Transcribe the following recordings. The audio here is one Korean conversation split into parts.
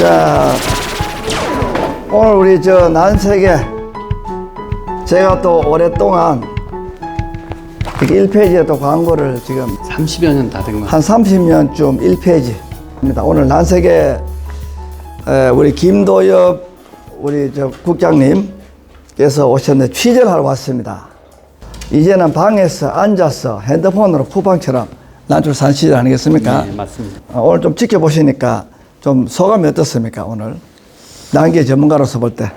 자, 오늘 우리 난세계 제가 또 오랫동안 1페이지에 또 광고를 지금 30여 년 다 된 것 같아요. 한 30년쯤 1페이지입니다. 오늘 난세계 우리 김도엽 우리 국장님께서 오셨는데 취재를 하러 왔습니다. 이제는 방에서 앉아서 핸드폰으로 쿠팡처럼 난출 산시절 아니겠습니까? 네, 맞습니다. 오늘 좀 지켜보시니까 좀 소감이 어떻습니까? 오늘 난개 전문가로서 볼 때.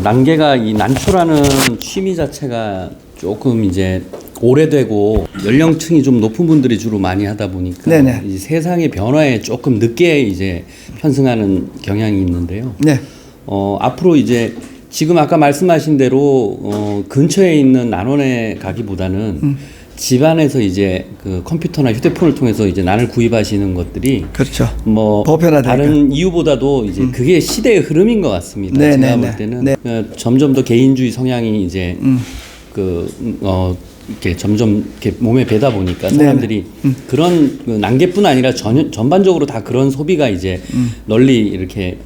난개가 이 난초라는 취미 자체가 조금 이제 오래되고 연령층이 좀 높은 분들이 주로 많이 하다 보니까 네네. 이 세상의 변화에 조금 늦게 이제 편승하는 경향이 있는데요. 네. 앞으로 이제 지금 아까 말씀하신 대로 근처에 있는 난원에 가기보다는 집안에서 이제 그 컴퓨터나 휴대폰을 통해서 이제 난을 구입하시는 것들이 그렇죠. 보편화되니까 다른 이유보다도 이제 그게 시대의 흐름인 것 같습니다. 네, 제가 네, 볼 때는 네. 점점 더 개인주의 성향이 이제 이렇게 점점 이렇게 몸에 배다 보니까 사람들이 그런 난개뿐 아니라 전반적으로 다 그런 소비가 이제 널리 이렇게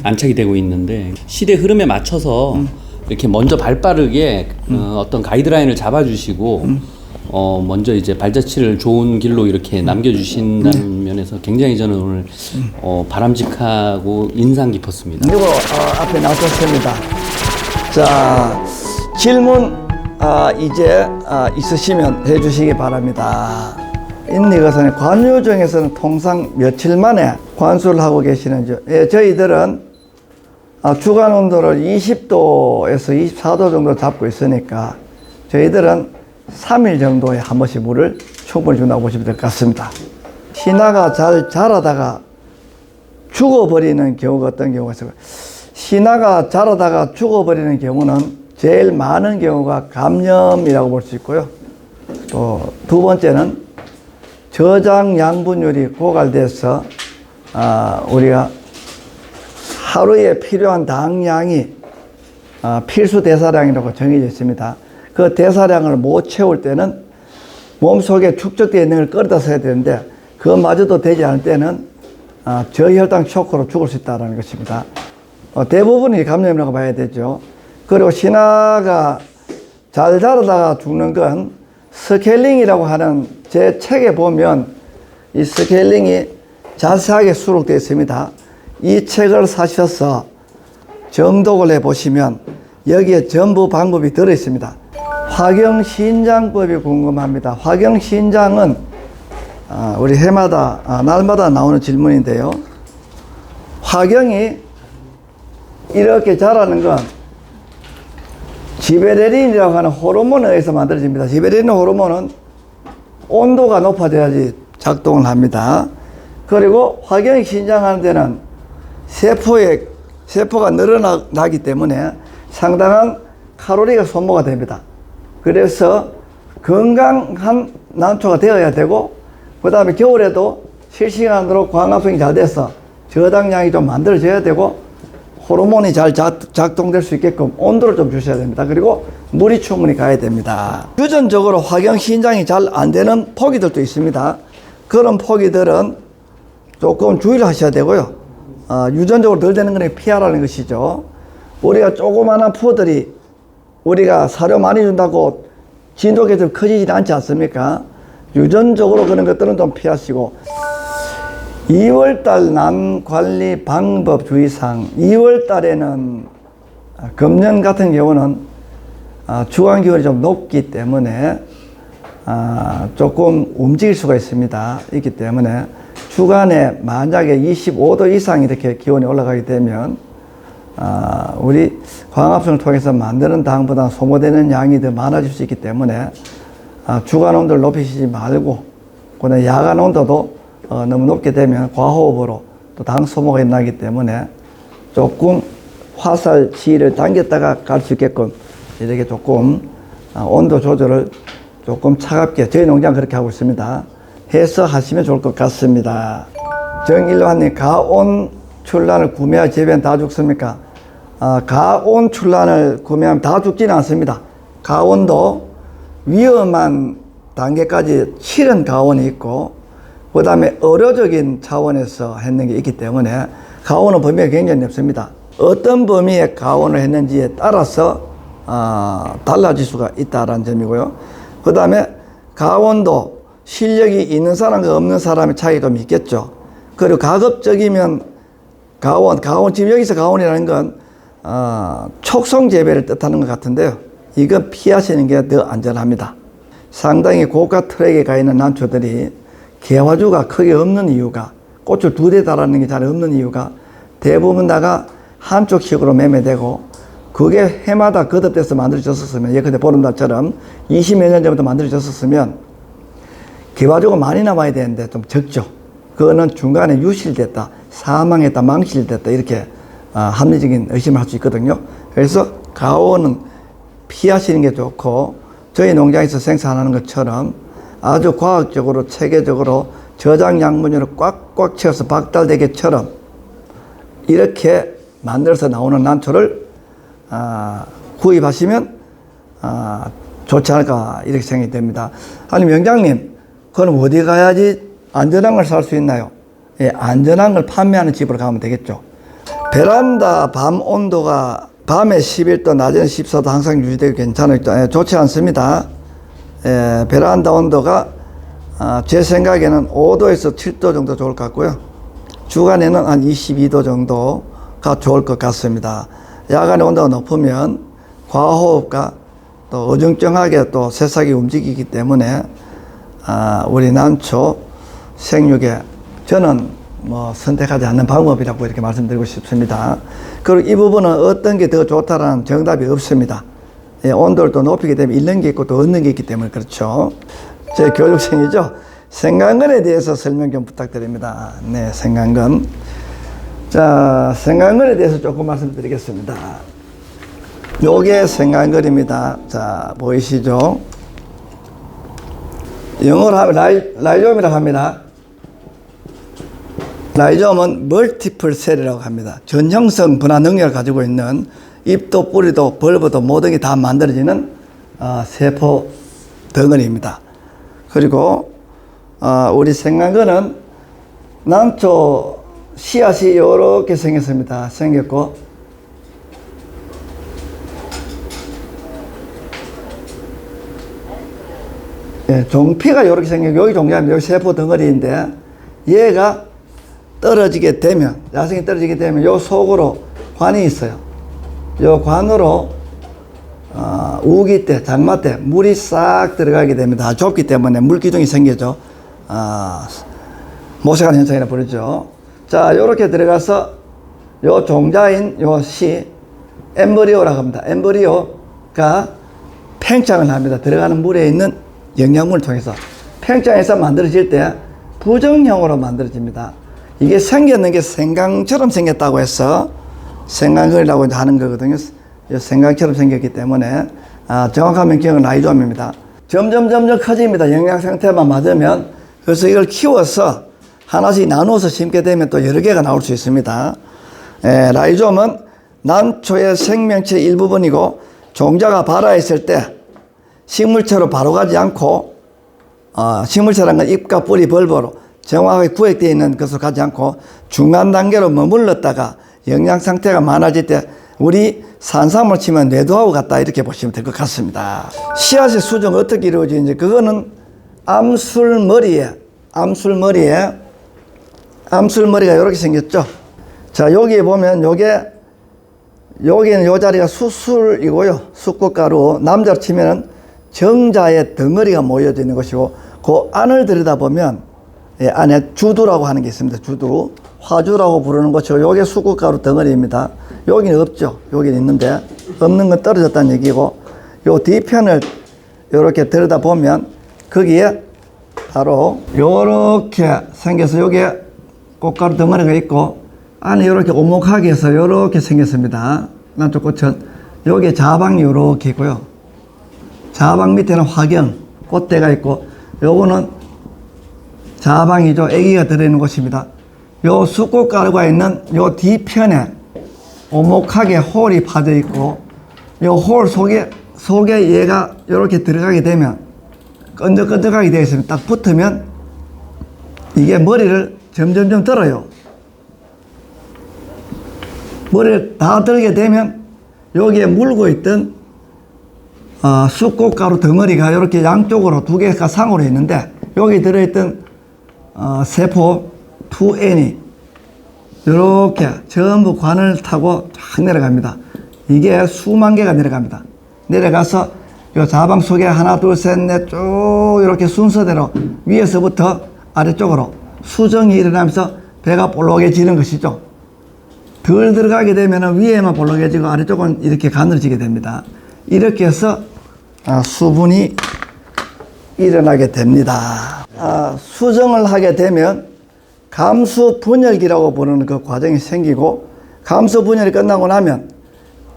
안착이 되고 있는데 시대 흐름에 맞춰서 이렇게 먼저 발빠르게 어떤 가이드라인을 잡아주시고 먼저 이제 발자취를 좋은 길로 이렇게 남겨주신다는 면에서 굉장히 저는 오늘 바람직하고 인상 깊었습니다. 그리고 앞에 나왔습니다. 자, 질문 이제 있으시면 해주시기 바랍니다. 인리거선의 관유정에서는 통상 며칠 만에 관수를 하고 계시는지. 예, 저희들은 주간 온도를 20도에서 24도 정도 잡고 있으니까 저희들은 3일 정도에 한 번씩 물을 충분히 준다고 보시면 될 것 같습니다. 신화가 잘 자라다가 죽어버리는 경우가 어떤 경우가 있어요? 신화가 자라다가 죽어버리는 경우는 제일 많은 경우가 감염이라고 볼 수 있고요. 또 두 번째는 저장 양분율이 고갈돼서 우리가 하루에 필요한 당량이 필수 대사량이라고 정해져 있습니다. 그 대사량을 못 채울 때는 몸속에 축적되어 있는 걸 끌어다 써야 되는데 그것마저도 되지 않을 때는 저혈당 쇼크로 죽을 수 있다는 것입니다. 대부분이 감염이라고 봐야 되죠. 그리고 신화가 잘 자라다가 죽는 건 스케일링이라고 하는 제 책에 보면 이 스케일링이 자세하게 수록되어 있습니다. 이 책을 사셔서 정독을 해보시면 여기에 전부 방법이 들어있습니다. 화경신장법이 궁금합니다. 화경신장은 우리 해마다 날마다 나오는 질문인데요. 화경이 이렇게 자라는 건 지베레린이라고 하는 호르몬에 의해서 만들어집니다. 지베레린 호르몬은 온도가 높아져야지 작동을 합니다. 그리고 화경이 신장하는 데는 세포가 늘어나기 때문에 상당한 칼로리가 소모가 됩니다. 그래서 건강한 난초가 되어야 되고 그 다음에 겨울에도 실시간으로 광합성이 잘 돼서 저당량이 좀 만들어져야 되고 호르몬이 잘 작동될 수 있게끔 온도를 좀 주셔야 됩니다. 그리고 물이 충분히 가야 됩니다. 유전적으로 화경 신장이 잘 안 되는 포기들도 있습니다. 그런 포기들은 조금 주의를 하셔야 되고요. 유전적으로 덜 되는 거는 피하라는 것이죠. 우리가 조그마한 포들이 우리가 사료 많이 준다고 진돗개가 좀 커지지 않지 않습니까? 유전적으로 그런 것들은 좀 피하시고 2월달 난 관리 방법 주의사항 2월달에는 금년 같은 경우는 주간 기온이 좀 높기 때문에 조금 움직일 수가 있습니다. 있기 때문에 주간에 만약에 25도 이상 이렇게 기온이 올라가게 되면 우리 광합성을 통해서 만드는 당보다 소모되는 양이 더 많아질 수 있기 때문에 주간 온도를 높이시지 말고 그다음에 야간 온도도 너무 높게 되면 과호흡으로 또 당 소모가 일어나기 때문에 조금 화살 시일을 당겼다가 갈 수 있게끔 이렇게 조금 온도 조절을 조금 차갑게 저희 농장 그렇게 하고 있습니다. 해서 하시면 좋을 것 같습니다. 정일환님, 가온 출란을 구매할 재배는 다 죽습니까? 가온 출란을 구매하면 다 죽지는 않습니다. 가온도 위험한 단계까지 치른 가온이 있고 그 다음에 의료적인 차원에서 했는 게 있기 때문에 가온은 범위가 굉장히 넓습니다. 어떤 범위의 가온을 했는지에 따라서 달라질 수가 있다는 점이고요. 그 다음에 가온도 실력이 있는 사람과 없는 사람의 차이가 좀 있겠죠. 그리고 가급적이면 가온 지금 여기서 가온이라는 건 촉성 재배를 뜻하는 것 같은데요. 이건 피하시는 게 더 안전합니다. 상당히 고가 트랙에 가 있는 난초들이 개화주가 크게 없는 이유가, 꽃을 2대 달아는 게 잘 없는 이유가 대부분 다가 한쪽식으로 매매되고, 그게 해마다 거듭돼서 만들어졌었으면, 예컨대 보름달처럼 20몇 년 전부터 만들어졌었으면 개화주가 많이 남아야 되는데 좀 적죠. 그거는 중간에 유실됐다, 사망했다, 망실됐다, 이렇게 합리적인 의심을 할 수 있거든요. 그래서 가온은 피하시는 게 좋고, 저희 농장에서 생산하는 것처럼 아주 과학적으로 체계적으로 저장 약물을 꽉꽉 채워서 박달대게처럼 이렇게 만들어서 나오는 난초를 구입하시면 좋지 않을까, 이렇게 생각이 됩니다. 아니, 명장님, 그럼 어디 가야지 안전한 걸 살 수 있나요? 예, 안전한 걸 판매하는 집으로 가면 되겠죠. 베란다 밤 온도가 밤에 11도, 낮에는 14도 항상 유지되고 괜찮아요. 좋지 않습니다. 베란다 온도가 제 생각에는 5도에서 7도 정도 좋을 것 같고요. 주간에는 한 22도 정도가 좋을 것 같습니다. 야간에 온도가 높으면 과호흡과 또 어정쩡하게 또 새싹이 움직이기 때문에 우리 난초 생육에 저는 선택하지 않는 방법이라고 이렇게 말씀드리고 싶습니다. 그리고 이 부분은 어떤 게 더 좋다라는 정답이 없습니다. 예, 온도를 또 높이게 되면 잃는 게 있고 또 얻는 게 있기 때문에 그렇죠. 제 교육생이죠. 생강근에 대해서 설명 좀 부탁드립니다. 네, 생강근. 자, 생강근에 대해서 조금 말씀드리겠습니다. 요게 생강근입니다. 자, 보이시죠? 영어로 하면 라이좀이라고 합니다. 라이좀은 멀티플 셀이라고 합니다. 전형성 분화 능력을 가지고 있는 잎도 뿌리도 벌브도 모든 게 다 만들어지는 세포 덩어리입니다. 그리고 우리 생강근은 난초 씨앗이 이렇게 생겼습니다. 생겼고, 예, 종피가 이렇게 생겼고, 여기 종자입니다. 여기 세포 덩어리인데, 얘가 떨어지게 되면, 야생이 떨어지게 되면 요 속으로 관이 있어요. 요 관으로 우기 때, 장마 때 물이 싹 들어가게 됩니다. 좁기 때문에 물기둥이 생겨죠. 모색하는 현상이라 부르죠. 자, 요렇게 들어가서 요 종자인 요 씨, 엠브리오라고 합니다. 엠브리오가 팽창을 합니다. 들어가는 물에 있는 영양분을 통해서 팽창해서 만들어질 때 부정형으로 만들어집니다. 이게 생겼는 게 생강처럼 생겼다고 해서 생강근이라고 하는 거거든요. 생강처럼 생겼기 때문에 정확한 명칭은 라이좀입니다. 점점 커집니다. 영양 상태만 맞으면. 그래서 이걸 키워서 하나씩 나누어서 심게 되면 또 여러 개가 나올 수 있습니다. 라이좀은 난초의 생명체 일부분이고, 종자가 발화했을 때 식물체로 바로 가지 않고, 식물체라는 건 잎과 뿌리, 벌브로 정확하게 구획되어 있는 것으로 가지 않고 중간 단계로 머물렀다가 영양 상태가 많아질 때 우리 산삼을 치면 뇌두하고 같다, 이렇게 보시면 될 것 같습니다. 씨앗의 수정은 어떻게 이루어지는지, 그거는 암술머리가 이렇게 생겼죠. 자, 여기에 보면 여기는 요 자리가 수술이고요. 숫꽃가루, 남자로 치면은 정자의 덩어리가 모여져 있는 것이고, 그 안을 들여다보면 안에 주두라고 하는 게 있습니다. 주두, 화주라고 부르는 것이고, 요게 숫꽃가루 덩어리입니다. 여기는 없죠. 여기는 있는데, 없는 건 떨어졌다는 얘기고, 요 뒤편을 요렇게 들여다보면 거기에 바로 요렇게 생겨서 요게 꽃가루 덩어리가 있고, 안에 요렇게 오목하게 해서 요렇게 생겼습니다. 난초 꽃은 요게 자방이 요렇게 있고요. 자방 밑에는 화경, 꽃대가 있고, 요거는 자방이죠. 아기가 들어있는 곳입니다. 요 숫꽃가루가 있는 요 뒤편에 오목하게 홀이 파져 있고, 요 홀 속에 얘가 이렇게 들어가게 되면 끈적끈적하게 되어 있으면 딱 붙으면 이게 머리를 점점점 들어요. 머리를 다 들게 되면 여기에 물고 있던 쑥꽃가루 덩어리가 이렇게 양쪽으로 두 개가 상으로 있는데 여기 들어있던 세포 2N이 이렇게 전부 관을 타고 쫙 내려갑니다. 이게 수만 개가 내려갑니다. 내려가서 이 자방 속에 하나 둘 셋 넷 쭉 이렇게 순서대로 위에서부터 아래쪽으로 수정이 일어나면서 배가 볼록해지는 것이죠. 덜 들어가게 되면 위에만 볼록해지고 아래쪽은 이렇게 가늘어지게 됩니다. 이렇게 해서 수분이 일어나게 됩니다. 수정을 하게 되면 감수 분열기라고 부르는 그 과정이 생기고, 감수 분열이 끝나고 나면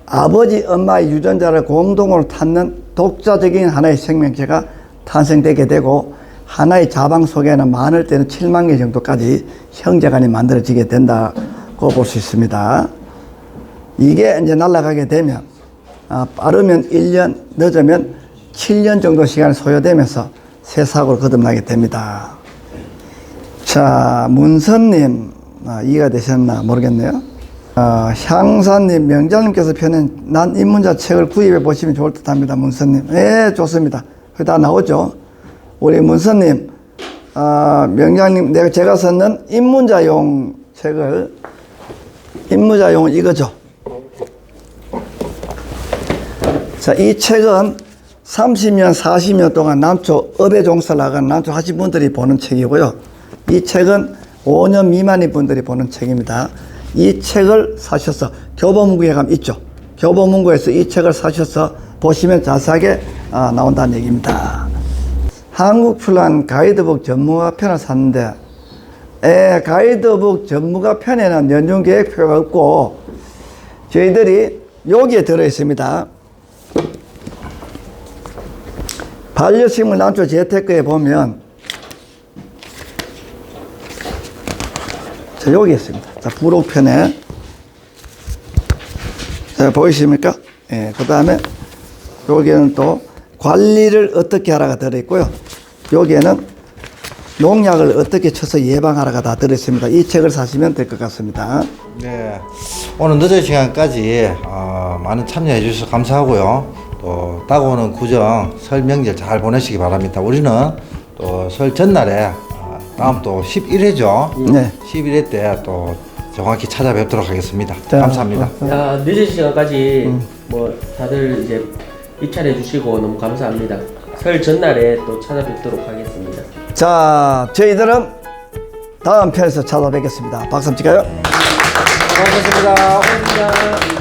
아버지 엄마의 유전자를 공동으로 찾는 독자적인 하나의 생명체가 탄생되게 되고, 하나의 자방 속에는 많을 때는 7만 개 정도까지 형제간이 만들어지게 된다고 볼 수 있습니다. 이게 이제 날아가게 되면 빠르면 1년, 늦으면 7년 정도 시간이 소요되면서 새싹으로 거듭나게 됩니다. 자, 문선님 이해가 되셨나 모르겠네요. 향사님, 명장님께서 펴낸 난 입문자 책을 구입해 보시면 좋을 듯 합니다. 문선님. 네, 좋습니다. 그게 다 나오죠. 우리 문선님, 명장님, 제가 썼는 입문자용 책을, 입문자용은 이거죠. 자, 이 책은 30년, 40년 동안 난초, 업에 종사를 하건 난초 하신 분들이 보는 책이고요. 이 책은 5년 미만인 분들이 보는 책입니다. 이 책을 사셔서 교보문고에 가면 있죠. 교보문고에서 이 책을 사셔서 보시면 자세하게 나온다는 얘기입니다. 한국출판 가이드북 전문가 편을 샀는데 가이드북 전문가 편에는 연중계획표가 없고 저희들이 여기에 들어있습니다. 반려식물 난초 재테크에 보면 자, 여기 있습니다. 자, 부록편에 자, 보이십니까? 예, 그 다음에 여기에는 또 관리를 어떻게 하라가 들어있고요. 여기에는 농약을 어떻게 쳐서 예방하라가 다 들어있습니다. 이 책을 사시면 될 것 같습니다. 네, 오늘 늦은 시간까지 많은 참여해 주셔서 감사하고요. 또 다가오는 구정 설 명절 잘 보내시기 바랍니다. 우리는 또 설 전날에 다음 또 11회죠. 네. 11회 때 또 정확히 찾아뵙도록 하겠습니다. 감사합니다. 늦은 시간까지 뭐 다들 이제 입찰해 주시고 너무 감사합니다. 설 전날에 또 찾아뵙도록 하겠습니다. 자, 저희들은 다음 편에서 찾아뵙겠습니다. 박수 한번 칠까요? 고맙습니다. 감사합니다.